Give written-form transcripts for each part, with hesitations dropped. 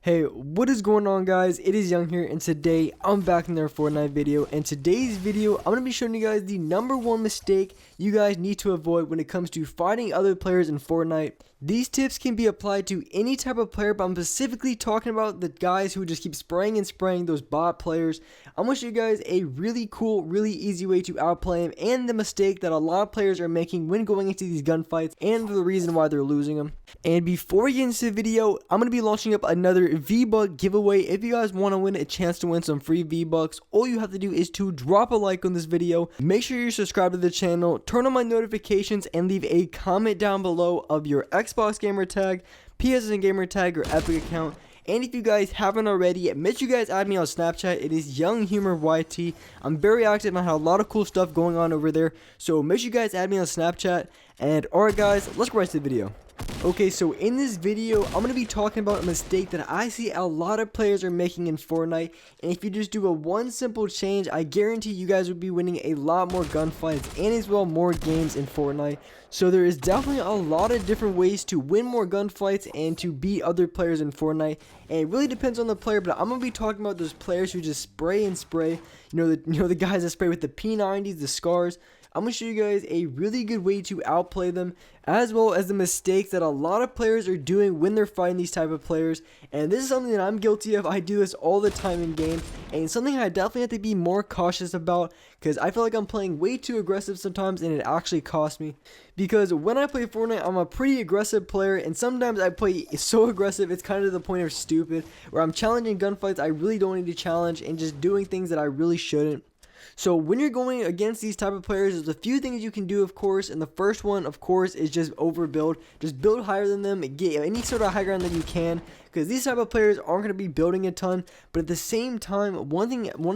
Hey, what is going on, guys? It is Young here, and today I'm back in their Fortnite video. And today's video, I'm going to be showing you guys the #1 mistake you guys need to avoid when it comes to fighting other players in Fortnite. These tips can be applied to any type of player, but I'm specifically talking about the guys who just keep spraying and spraying, those bot players. I'm going to show you guys a really cool, really easy way to outplay them, and the mistake that a lot of players are making when going into these gunfights, and the reason why they're losing them. And before we get into the video, I'm going to be launching up another V-Buck giveaway. If you guys want to win a chance to win some free V-Bucks, all you have to do is to drop a like on this video, make sure you're subscribed to the channel, turn on my notifications, and leave a comment down below of your Xbox gamer tag, PSN gamer tag, or Epic account. And if you guys haven't already, make sure you guys add me on Snapchat. It is YoungHumorYT. I'm very active. I have a lot of cool stuff going on over there, so make sure you guys add me on Snapchat. And alright guys, let's go right to the video. Okay, so in this video, I'm going to be talking about a mistake that I see a lot of players are making in Fortnite. And if you just do one simple change, I guarantee you guys will be winning a lot more gunfights and as well more games in Fortnite. So there is definitely a lot of different ways to win more gunfights and to beat other players in Fortnite. And it really depends on the player, but I'm going to be talking about those players who just spray and spray. You know the guys that spray with the P90s, the scars. I'm going to show you guys a really good way to outplay them, as well as the mistakes that a lot of players are doing when they're fighting these type of players. And this is something that I'm guilty of. I do this all the time in game, and something I definitely have to be more cautious about, because I feel like I'm playing way too aggressive sometimes, and it actually costs me. Because when I play Fortnite, I'm a pretty aggressive player, and sometimes I play so aggressive it's kind of to the point of stupid, where I'm challenging gunfights I really don't need to challenge, and just doing things that I really shouldn't. So when you're going against these type of players, there's a few things you can do, of course, and the first one, of course, is just overbuild. Just build higher than them, get any sort of high ground that you can, because these type of players aren't going to be building a ton. But at the same time, one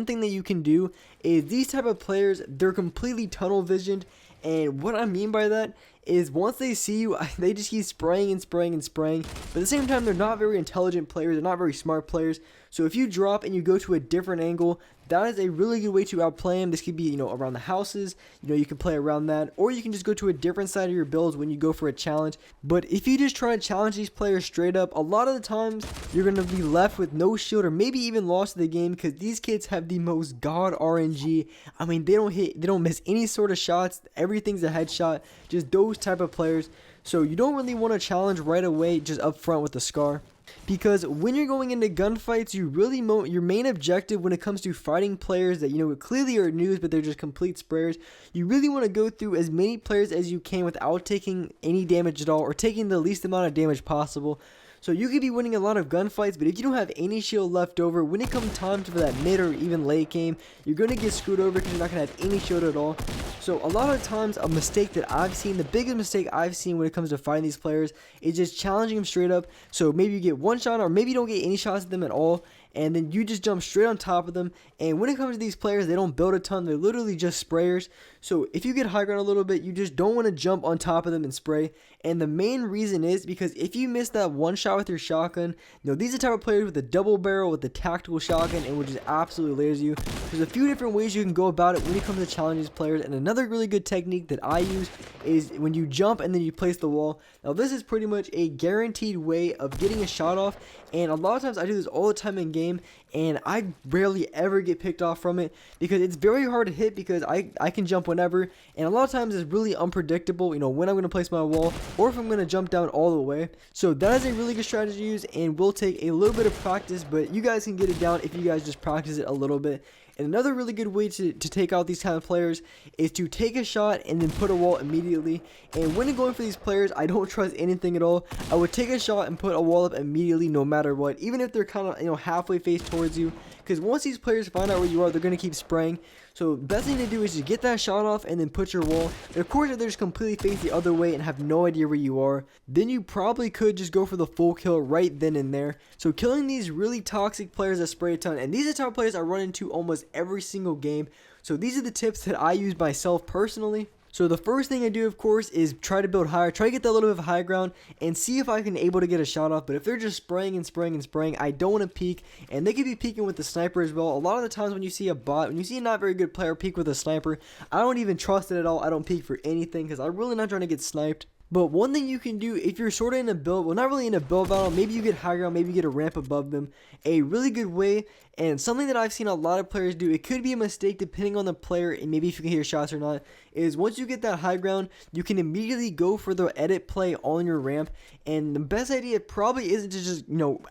thing that you can do is these type of players, they're completely tunnel visioned. And what I mean by that is once they see you, they just keep spraying and spraying and spraying. But at the same time, they're not very intelligent players. They're not very smart players. So if you drop and you go to a different angle, that is a really good way to outplay them. This could be, around the houses. You can play around that. Or you can just go to a different side of your builds when you go for a challenge. But if you just try to challenge these players straight up, a lot of the times you're going to be left with no shield or maybe even lost the game, because these kids have the most god RNG. I mean, they don't miss any sort of shots. Everything's a headshot. Just those type of players. So you don't really want to challenge right away just up front with the scar. Because when you're going into gunfights, your main objective when it comes to fighting players that clearly are noobs, but they're just complete sprayers, you really want to go through as many players as you can without taking any damage at all, or taking the least amount of damage possible. So you could be winning a lot of gunfights, but if you don't have any shield left over, when it comes time for that mid or even late game, you're going to get screwed over because you're not going to have any shield at all. So a lot of times, a mistake that I've seen, the biggest mistake I've seen when it comes to fighting these players, is just challenging them straight up. So maybe you get one shot, or maybe you don't get any shots at them at all, and then you just jump straight on top of them. And when it comes to these players, they don't build a ton. They're literally just sprayers. So if you get high ground a little bit, you just don't want to jump on top of them and spray. And the main reason is because if you miss that one shot with your shotgun, these are the type of players with the double barrel, with the tactical shotgun, and will just absolutely layers you. There's a few different ways you can go about it when it comes to challenging these players. And another really good technique that I use is when you jump and then you place the wall. Now this is pretty much a guaranteed way of getting a shot off, and a lot of times I do this all the time in game, and I rarely ever get picked off from it, because it's very hard to hit, because I can jump whenever, and a lot of times it's really unpredictable, when I'm going to place my wall, or if I'm going to jump down all the way. So that is a really good strategy to use, and will take a little bit of practice, but you guys can get it down if you guys just practice it a little bit. And another really good way to take out these kind of players is to take a shot and then put a wall immediately. And when going for these players, I don't trust anything at all. I would take a shot and put a wall up immediately, no matter what, even if they're kind of halfway faced towards you. Because once these players find out where you are, they're going to keep spraying. So the best thing to do is just get that shot off and then put your wall. And of course, if they're just completely faced the other way and have no idea where you are, then you probably could just go for the full kill right then and there. So killing these really toxic players that spray a ton, and these are the type of players I run into almost every single game. So these are the tips that I use myself personally. So the first thing I do, of course, is try to build higher, try to get that little bit of high ground, and see if I can able to get a shot off. But if they're just spraying and spraying and spraying, I don't want to peek, and they could be peeking with the sniper as well. A lot of the times when you see a bot, when you see a not very good player peek with a sniper, I don't even trust it at all. I don't peek for anything, because I'm really not trying to get sniped. But one thing you can do if you're sort of in a build, well, not really in a build battle, maybe you get high ground, maybe you get a ramp above them. A really good way, and something that I've seen a lot of players do, it could be a mistake depending on the player and maybe if you can hit your shots or not, is once you get that high ground, you can immediately go for the edit play on your ramp. And the best idea probably isn't to just,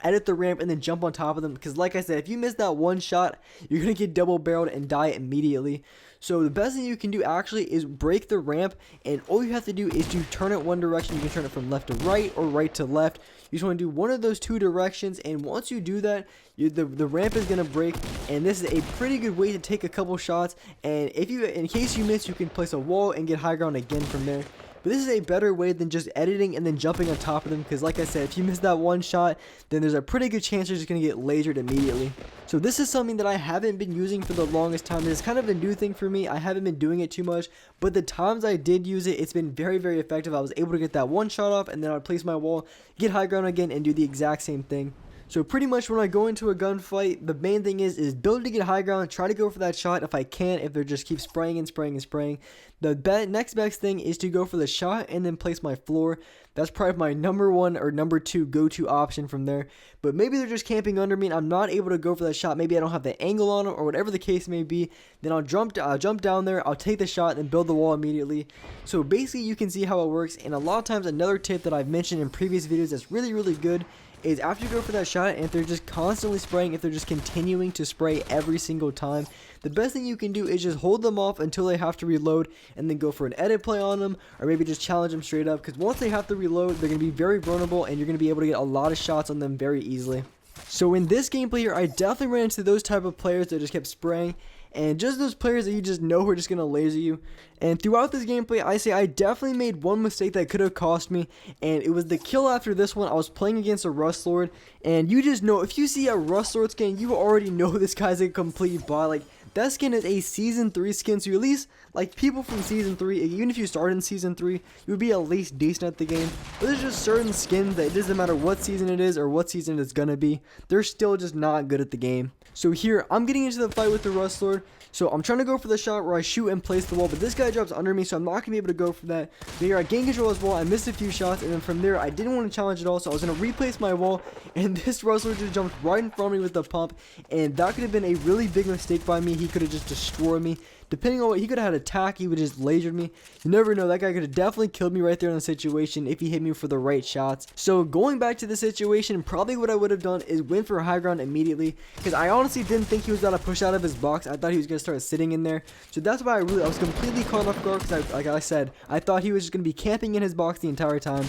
edit the ramp and then jump on top of them, because like I said, if you miss that one shot, you're going to get double barreled and die immediately. So the best thing you can do actually is break the ramp, and all you have to do is to turn it one direction. You can turn it from left to right or right to left. You just want to do one of those two directions, and once you do that, the ramp is going to break, and this is a pretty good way to take a couple shots. And in case you miss, you can place a wall and get high ground again from there. But this is a better way than just editing and then jumping on top of them, because like I said, if you miss that one shot, then there's a pretty good chance you're just going to get lasered immediately. So this is something that I haven't been using for the longest time. It's kind of a new thing for me. I haven't been doing it too much, but the times I did use it, it's been very, very effective. I was able to get that one shot off, and then I'd place my wall, get high ground again, and do the exact same thing. So pretty much when I go into a gunfight, the main thing is build to get high ground, try to go for that shot if I can, if they just keep spraying and spraying and spraying. The next best thing is to go for the shot and then place my floor. That's probably my number one or number two go-to option from there. But maybe they're just camping under me and I'm not able to go for that shot. Maybe I don't have the angle on them or whatever the case may be. Then I'll jump down there, I'll take the shot and build the wall immediately. So basically you can see how it works. And a lot of times another tip that I've mentioned in previous videos that's really, really good is after you go for that shot, and if they're just constantly spraying, if they're just continuing to spray every single time, the best thing you can do is just hold them off until they have to reload, and then go for an edit play on them, or maybe just challenge them straight up, because once they have to reload, they're going to be very vulnerable, and you're going to be able to get a lot of shots on them very easily. So in this gameplay here, I definitely ran into those type of players that just kept spraying, and just those players that you just know are just going to laser you. And throughout this gameplay, I definitely made one mistake that could have cost me, and it was the kill after this one. I was playing against a Rustlord, and you just know, if you see a Rustlord skin, you already know this guy's a complete bot. Like, that skin is a Season 3 skin, so at least, like, people from Season 3, even if you started in Season 3, you would be at least decent at the game. But there's just certain skins that it doesn't matter what season it is or what season it's gonna be, they're still just not good at the game. So here, I'm getting into the fight with the Rustlord. So I'm trying to go for the shot where I shoot and place the wall, but this guy drops under me, so I'm not going to be able to go for that. But here I gain control as well. I missed a few shots, and then from there, I didn't want to challenge at all, so I was going to replace my wall, and this Rustler just jumped right in front of me with the pump, and that could have been a really big mistake by me. He could have just destroyed me. Depending on what, he could have had attack, he would just lasered me. You never know, that guy could have definitely killed me right there in the situation if he hit me for the right shots. So going back to the situation, probably what I would have done is went for high ground immediately, because I honestly didn't think he was going to push out of his box. I thought he was going to start sitting in there. So that's why I was completely caught off guard, because like I said, I thought he was just going to be camping in his box the entire time.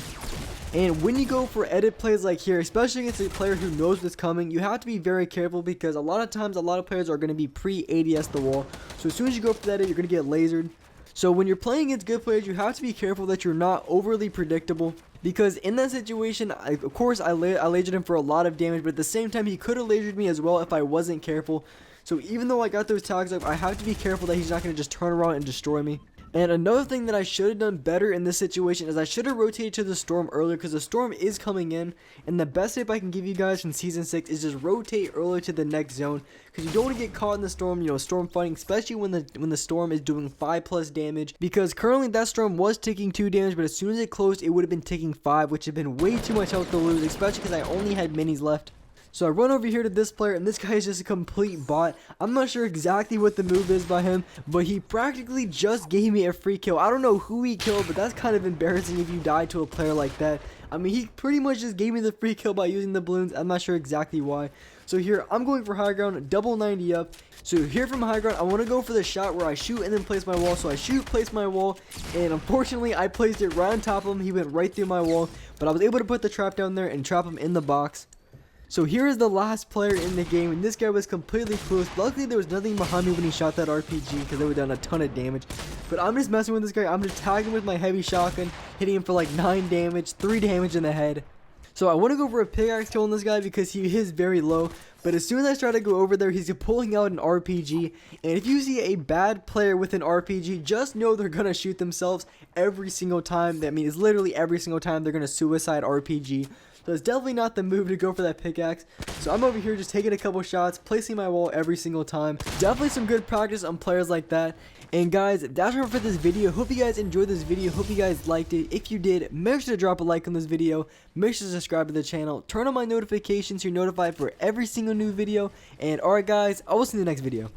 And when you go for edit plays like here, especially against a player who knows what's coming, you have to be very careful, because a lot of times a lot of players are going to be pre-ADS the wall. So as soon as you go for that edit, you're going to get lasered. So when you're playing against good players, you have to be careful that you're not overly predictable, because in that situation, of course I lasered him for a lot of damage, but at the same time he could have lasered me as well if I wasn't careful. So even though I got those tags up, I have to be careful that he's not going to just turn around and destroy me. And another thing that I should have done better in this situation is I should have rotated to the storm earlier, because the storm is coming in, and the best tip I can give you guys from Season 6 is just rotate earlier to the next zone, because you don't want to get caught in the storm, storm fighting, especially when the storm is doing 5+ damage, because currently that storm was taking 2 damage, but as soon as it closed, it would have been taking 5, which would have been way too much health to lose, especially because I only had minis left. So I run over here to this player, and this guy is just a complete bot. I'm not sure exactly what the move is by him, but he practically just gave me a free kill. I don't know who he killed, but that's kind of embarrassing if you die to a player like that. I mean, he pretty much just gave me the free kill by using the balloons. I'm not sure exactly why. So here, I'm going for high ground, double 90 up. So here from high ground, I want to go for the shot where I shoot and then place my wall. So I shoot, place my wall, and unfortunately, I placed it right on top of him. He went right through my wall, but I was able to put the trap down there and trap him in the box. So here is the last player in the game, and this guy was completely close. Luckily, there was nothing behind me when he shot that RPG, because it would have done a ton of damage. But I'm just messing with this guy. I'm just tagging with my heavy shotgun, hitting him for like 9 damage, 3 damage in the head. So I want to go for a pickaxe kill on this guy because he is very low. But as soon as I try to go over there, he's pulling out an RPG. And if you see a bad player with an RPG, just know they're going to shoot themselves every single time. That means literally every single time they're going to suicide RPG. So it's definitely not the move to go for that pickaxe. So I'm over here just taking a couple shots, placing my wall every single time. Definitely some good practice on players like that. And guys, that's all for this video. Hope you guys enjoyed this video. Hope you guys liked it. If you did, make sure to drop a like on this video. Make sure to subscribe to the channel. Turn on my notifications so you're notified for every single new video. And alright guys, I will see you in the next video.